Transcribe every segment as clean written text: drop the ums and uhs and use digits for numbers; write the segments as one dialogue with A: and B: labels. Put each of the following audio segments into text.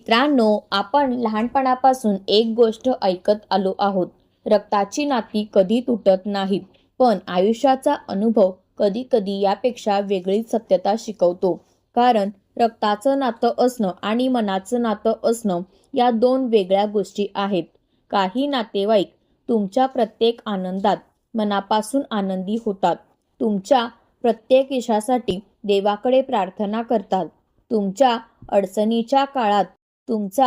A: मित्रांनो, आपण लहानपणापासून एक गोष्ट ऐकत आलो आहोत. रक्ताची नाती कधी तुटत नाहीत, पण आयुष्याचा अनुभव कधी कधी यापेक्षा वेगळीच सत्यता शिकवतो. कारण रक्ताचं नातं असणं आणि मनाचं नातं असणं या दोन वेगळ्या गोष्टी आहेत. काही नातेवाईक तुमच्या प्रत्येक आनंदात मनापासून आनंदी होतात. तुमच्या प्रत्येक यशासाठी देवाकडे प्रार्थना करतात. तुमच्या अडचणीच्या काळात तुमचा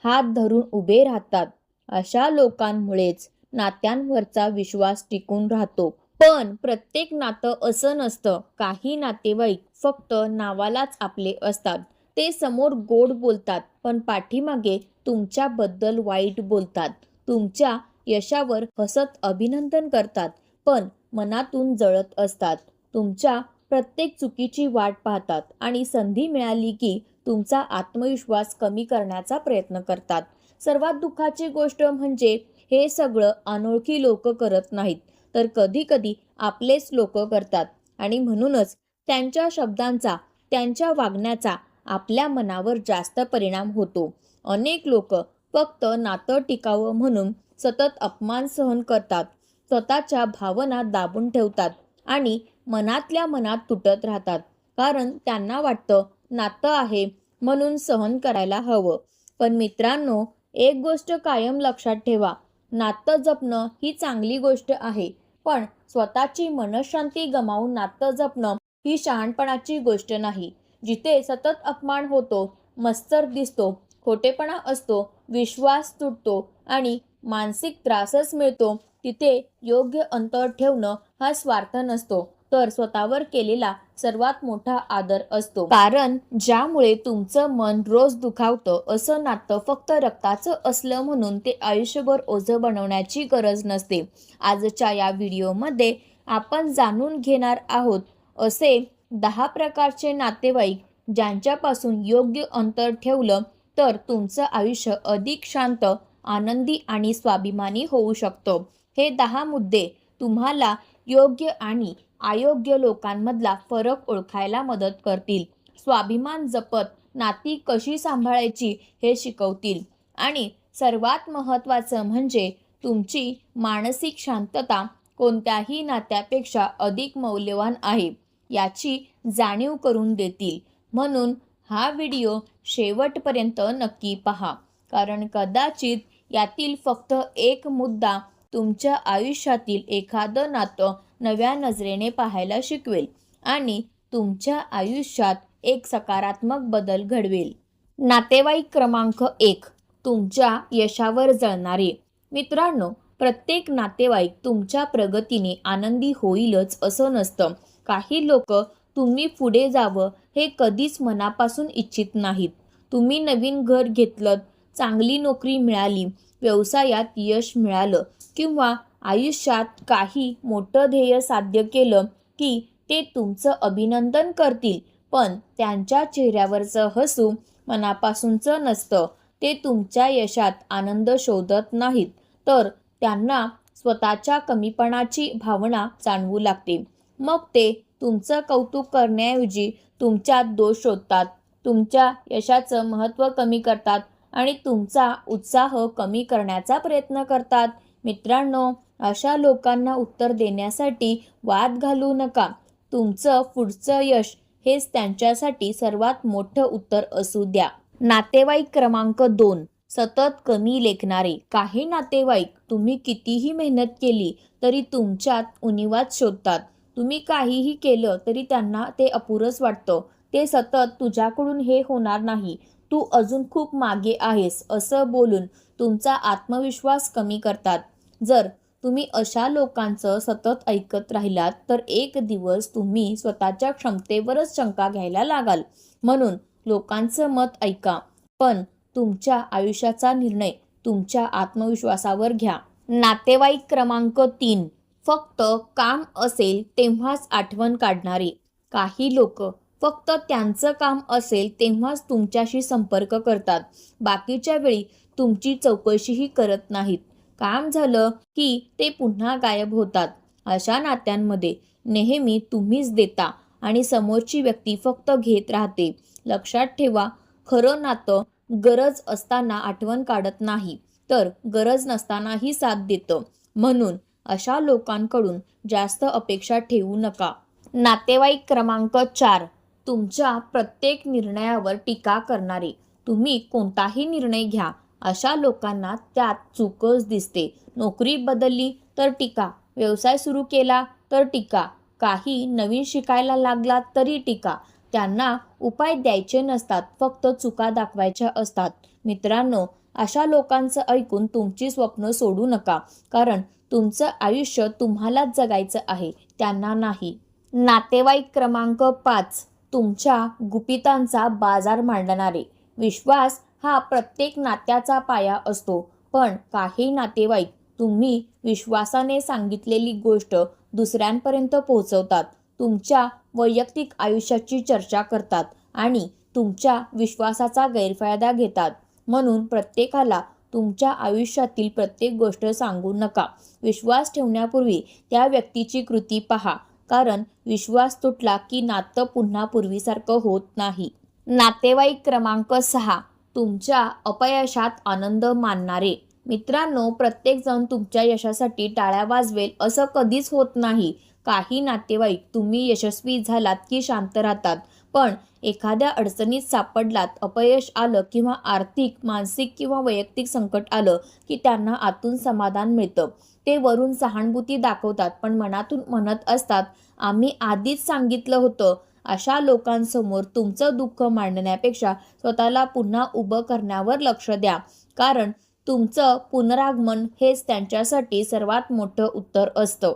A: हात धरून उभे राहतात. अशा लोकांमुळेच नात्यांवरचा विश्वास टिकून राहतो. पण प्रत्येक नातं असं नसतं. काही नातेवाईक फक्त नावालाच आपले असतात. ते समोर गोड बोलतात, पण पाठीमागे तुमच्याबद्दल वाईट बोलतात. तुमच्या यशावर हसत अभिनंदन करतात, पण मनातून जळत असतात. तुमच्या प्रत्येक चुकीची वाट पाहतात आणि संधी मिळाली की तुमचा आत्मविश्वास कमी करण्याचा प्रयत्न करतात. सर्वात दुःखाची गोष्ट म्हणजे हे सगळं अनोळखी लोक करत नाहीत, तर कधी कधी आपलेच लोक करतात. आणि म्हणूनच त्यांच्या शब्दांचा, त्यांच्या वागण्याचा आपल्या मनावर जास्त परिणाम होतो. अनेक लोक फक्त नातं टिकावं म्हणून सतत अपमान सहन करतात, स्वतःच्या भावना दाबून ठेवतात आणि मनातल्या मनात तुटत राहतात. कारण त्यांना वाटतं नातं आहे म्हणून सहन करायला हवं. पण मित्रांनो, एक गोष्ट कायम लक्षात ठेवा. नातं जपणं ही चांगली गोष्ट आहे, पण स्वतःची मनःशांती गमावून नातं जपणं ही शहाणपणाची गोष्ट नाही. जिथे सतत अपमान होतो, मत्सर दिसतो, खोटेपणा असतो, विश्वास तुटतो आणि मानसिक त्रासच मिळतो, तिथे योग्य अंतर ठेवणं हा स्वार्थ नसतो, तर स्वतःवर केलेला सर्वात मोठा आदर असतो. कारण ज्यामुळे तुमचं मन रोज दुखावतं असं नातं फक्त रक्ताचं असलं म्हणून ते आयुष्यभर ओझं बनवण्याची गरज नसते. आजच्या या व्हिडिओमध्ये आपण जाणून घेणार आहोत असे 10 प्रकारचे नातेवाईक ज्यांच्यापासून योग्य अंतर ठेवलं तर तुमचं आयुष्य अधिक शांत, आनंदी आणि स्वाभिमानी होऊ शकतं. हे 10 मुद्दे तुम्हाला योग्य आणि अयोग्य लोकांमधला फरक ओळखायला मदत करतील, स्वाभिमान जपत नाती कशी सांभाळायची हे शिकवतील आणि सर्वात महत्त्वाचं म्हणजे तुमची मानसिक शांतता कोणत्याही नात्यापेक्षा अधिक मौल्यवान आहे याची जाणीव करून देतील. म्हणून हा व्हिडिओ शेवटपर्यंत नक्की पहा, कारण कदाचित यातील फक्त एक मुद्दा तुमच्या आयुष्यातील एखादं नातं नव्या नजरेने पाहायला शिकवेल आणि तुमच्या आयुष्यात एक सकारात्मक बदल घडवेल. नातेवाईक क्रमांक 1, तुमच्या यशावर जळणारे. मित्रांनो, प्रत्येक नातेवाईक तुमच्या प्रगतीने आनंदी होईलच असं नसतं. काही लोक तुम्ही पुढे जावं हे कधीच मनापासून इच्छित नाहीत. तुम्ही नवीन घर घेतलं, चांगली नोकरी मिळाली, व्यवसायात यश मिळालं किंवा आयुष्यात काही मोठं ध्येय साध्य केलं की ते तुमचं अभिनंदन करतील, पण त्यांच्या चेहऱ्यावरचं हसू मनापासूनचं नसतं. ते तुमच्या यशात आनंद शोधत नाहीत, तर त्यांना स्वतःच्या कमीपणाची भावना जाणवू लागते. मग ते तुमचं कौतुक करण्याऐवजी तुमच्यात दोष शोधतात, तुमच्या यशाचं महत्त्व कमी करतात आणि तुमचा उत्साह कमी करण्याचा प्रयत्न करतात. मित्रांनो, अशा लोकांना उत्तर देण्यासाठी वाद घालू नका. तुमचं पुढचं यश हेच त्यांच्यासाठी सर्वात मोठं उत्तर असू द्या. नातेवाईक क्रमांक 2, सतत कमी लेखणारे. काही नातेवाईक तुम्ही कितीही मेहनत केली तरी तुमच्यात उणिवाच शोधतात. तुम्ही काहीही केलं तरी त्यांना ते अपुरंच वाटतं. ते सतत तुझ्याकडून हे होणार नाही, तू अजून खूप मागे आहेस असं बोलून तुमचा आत्मविश्वास कमी करतात. जर तुम्ही अशा लोकांचं सतत ऐकत राहिलात तर एक दिवस तुम्ही स्वतःच्या क्षमतेवरच शंका घ्यायला लागाल. म्हणून लोकांचं मत ऐका, पण तुमच्या आयुष्याचा निर्णय तुमच्या आत्मविश्वासावर घ्या. नातेवाईक क्रमांक 3, फक्त काम असेल तेव्हाच आठवण काढणारे. काही लोक फक्त त्यांचं काम असेल तेव्हाच तुमच्याशी संपर्क करतात. बाकीच्या वेळी तुमची चौकशीही करत नाहीत. काम झालं की ते पुन्हा गायब होतात. अशा नात्यांमध्ये नेहमी तुम्हीच देता आणि समोरची व्यक्ती फक्त घेत राहते. लक्षात ठेवा, खरं नातं गरज असताना आठवण काढत नाही, तर गरज नसतानाही साथ देतं. म्हणून अशा लोकांकडून जास्त अपेक्षा ठेवू नका. नातेवाईक क्रमांक 4, तुमच्या प्रत्येक निर्णयावर टीका करणारे. तुम्ही कोणताही निर्णय घ्या, अशा लोकांना त्यात चूकच दिसते. नोकरी बदलली तर टीका, व्यवसाय सुरू केला तर टीका, काही नवीन शिकायला लागलात तरी टीका. त्यांना उपाय द्यायचे नसतात, फक्त चुका दाखवायच्या असतात. मित्रांनो, अशा लोकांचं ऐकून तुमची स्वप्न सोडू नका, कारण तुमचं आयुष्य तुम्हालाच जगायचं आहे, त्यांना नाही. नातेवाईक क्रमांक 5, तुमच्या गुपितांचा बाजार मांडणारे. विश्वास हा प्रत्येक नात्याचा पाया असतो, पण काही नातेवाईक तुम्ही विश्वासाने सांगितलेली गोष्ट दुसऱ्यांपर्यंत पोहोचवतात. तुमच्या वैयक्तिक आयुष्याची चर्चा करतात आणि तुमच्या विश्वासाचा गैरफायदा घेतात. म्हणून प्रत्येकाला तुमच्या आयुष्यातील प्रत्येक गोष्ट सांगू नका. विश्वास ठेवण्यापूर्वी त्या व्यक्तीची कृती पहा, कारण विश्वास तुटला की नातं पुन्हा पूर्वीसारखं होत नाही. नातेवाईक क्रमांक 6, तुमच्या अपयशात आनंद मानणारे. मित्रांनो, प्रत्येकजण तुमच्या यशासाठी टाळ्या वाजवेल असं कधीच होत नाही. काही नातेवाईक तुम्ही यशस्वी झालात की शांत राहतात, पण एखाद्या अडचणीत सापडलात, अपयश आलं किंवा आर्थिक, मानसिक किंवा वैयक्तिक संकट आलं की त्यांना आतून समाधान मिळतं. ते वरून सहानुभूती दाखवतात, पण मनातून म्हणत असतात, आम्ही आधीच सांगितलं होतं. अशा लोकांसमोर तुमचं दुःख मांडण्यापेक्षा स्वतःला पुन्हा उभं करण्यावर लक्ष द्या, कारण तुमचं पुनरागमन हेच त्यांच्यासाठी सर्वात मोठं उत्तर असतं.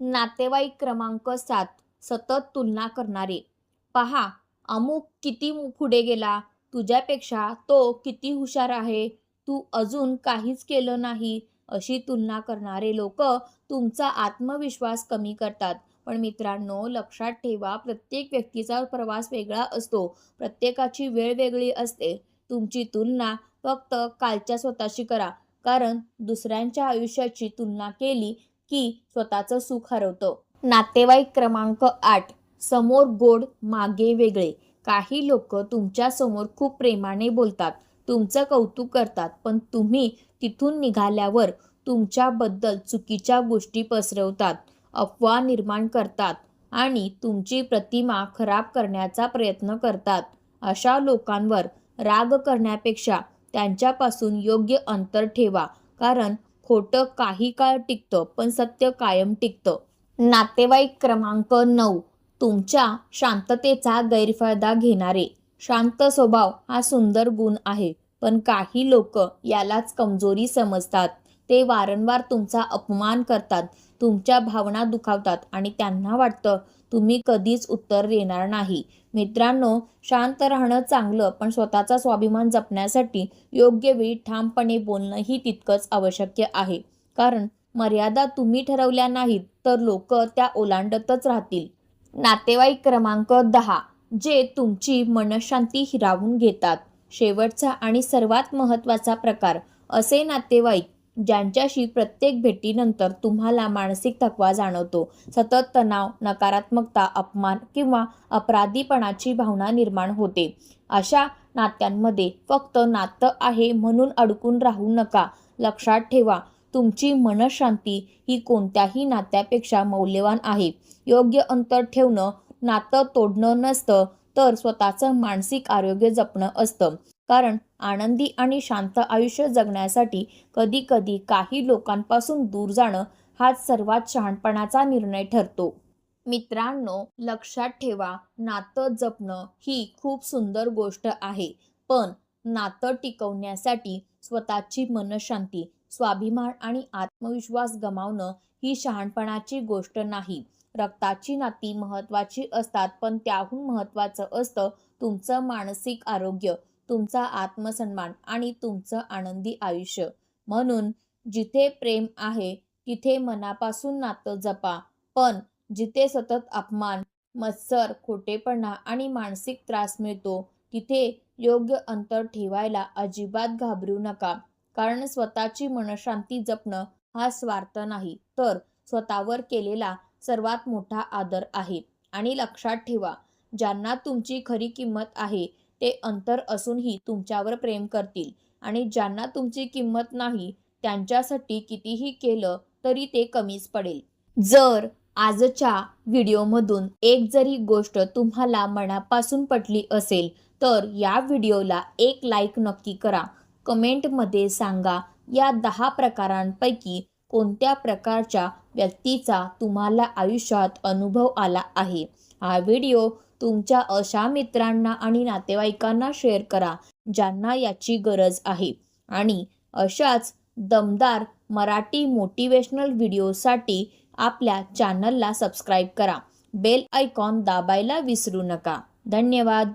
A: नातेवाईक क्रमांक 7, सतत तुलना करणारे. पहा, अमुक किती पुढे गेला, तुझ्यापेक्षा तो किती हुशार आहे, तू अजून काहीच केलं नाही. अशी तुलना करणारे लोक तुमचा आत्मविश्वास कमी करतात. पण मित्रांनो, लक्षात ठेवा, प्रत्येक व्यक्तीचा प्रवास वेगळा असतो, प्रत्येकाची वेळ वेगळी असते. तुमची तुलना फक्त कालच्या स्वतःशी करा, कारण दुसऱ्यांच्या आयुष्याची तुलना केली की स्वतःचं सुख हरवतं. नातेवाईक क्रमांक 8, समोर गोड मागे वेगळे. काही लोक तुमच्या समोर खूप प्रेमाने बोलतात, तुमचं कौतुक करतात, पण तुम्ही तिथून निघाल्यावर तुमच्याबद्दल चुकीच्या गोष्टी पसरवतात, अफवा निर्माण करतात आणि तुमची प्रतिमा खराब करण्याचा प्रयत्न करतात. अशा लोकांवर राग करण्यापेक्षा त्यांच्यापासून योग्य अंतर ठेवा, कारण खोटं काही काळ टिकतं, पण सत्य कायम टिकतं. नातेवाईक क्रमांक 9, तुमच्या शांततेचा गैरफायदा घेणारे. शांत स्वभाव हा सुंदर गुण आहे, पण काही लोक यालाच कमजोरी समजतात. ते वारंवार तुमचा अपमान करतात, तुमच्या भावना दुखावतात आणि त्यांना वाटतं तुम्ही कधीच उत्तर देणार नाही. मित्रांनो, शांत राहणं चांगलं, पण स्वतःचा स्वाभिमान जपण्यासाठी योग्य वेळी ठामपणे बोलणंही तितकंच आवश्यक आहे, कारण मर्यादा तुम्ही ठरवल्या नाहीत तर लोक त्या ओलांडतच राहतील. नातेवाईक क्रमांक 10, जे तुमची मनःशांती हिरावून घेतात. शेवटचा आणि सर्वात महत्त्वाचा प्रकार, असे नातेवाईक ज्यांच्याशी प्रत्येक भेटीनंतर तुम्हाला मानसिक थकवा जाणवतो, सतत तणाव, नकारात्मकता, अपमान किंवा अपराधीपणाची भावना निर्माण होते. अशा नात्यांमध्ये फक्त नातं आहे म्हणून अडकून राहू नका. लक्षात ठेवा, तुमची मनःशांती ही कोणत्याही नात्यापेक्षा मौल्यवान आहे. योग्य अंतर ठेवणं नातं तोडणं नसतं, तर स्वतःचं मानसिक आरोग्य जपणं असतं. कारण आनंदी आणि शांत आयुष्य जगण्यासाठी कधी-कधी काही लोकांपासून दूर जाणं हाच सर्वात शहाणपणाचा निर्णय ठरतो. मित्रांनो, लक्षात ठेवा, नातं जपणं ही खूप सुंदर गोष्ट आहे, पण नातं टिकवण्यासाठी स्वतःची मनःशांती, स्वाभिमान आणि आत्मविश्वास गमावणं ही शहाणपणाची गोष्ट नाही. रक्ताची नाती महत्त्वाची असतात, पण त्याहून महत्त्वाचं असतं तुमचं मानसिक आरोग्य, तुमचा आत्मसन्मान आणि तुमचं आनंदी आयुष्य. म्हणून जिथे प्रेम आहे तिथे मनापासून नातं जपा, पण जिथे सतत अपमान, मत्सर, खोटेपणा आणि मानसिक त्रास मिळतो, तिथे योग्य अंतर ठेवायला अजिबात घाबरू नका. कारण स्वतःची मनःशांती जपणं हा स्वार्थ नाही, तर स्वतःवर केलेला सर्वात मोठा आदर आहे. आणि लक्षात ठेवा, ज्यांना तुमची खरी किंमत आहे ते अंतर असूनही तुमच्यावर प्रेम करतील आणि ज्यांना तुमची किंमत नाही त्यांच्यासाठी कितीही केलं तरी ते कमीच पडेल. जर आजच्या व्हिडिओमधून एक जरी गोष्ट तुम्हाला मनापासून पटली असेल तर या व्हिडिओला एक लाईक नक्की करा. कमेंटमध्ये सांगा या 10 प्रकारांपैकी कोणत्या प्रकारच्या व्यक्तीचा तुम्हाला आयुष्यात अनुभव आला आहे. हा व्हिडिओ तुमच्या अशा मित्रांना आणि नातेवाईकांना शेअर करा ज्यांना याची गरज आहे. आणि अशाच दमदार मराठी मोटिवेशनल व्हिडिओसाठी आपल्या चॅनलला सबस्क्राईब करा. बेल आयकॉन दाबायला विसरू नका. धन्यवाद.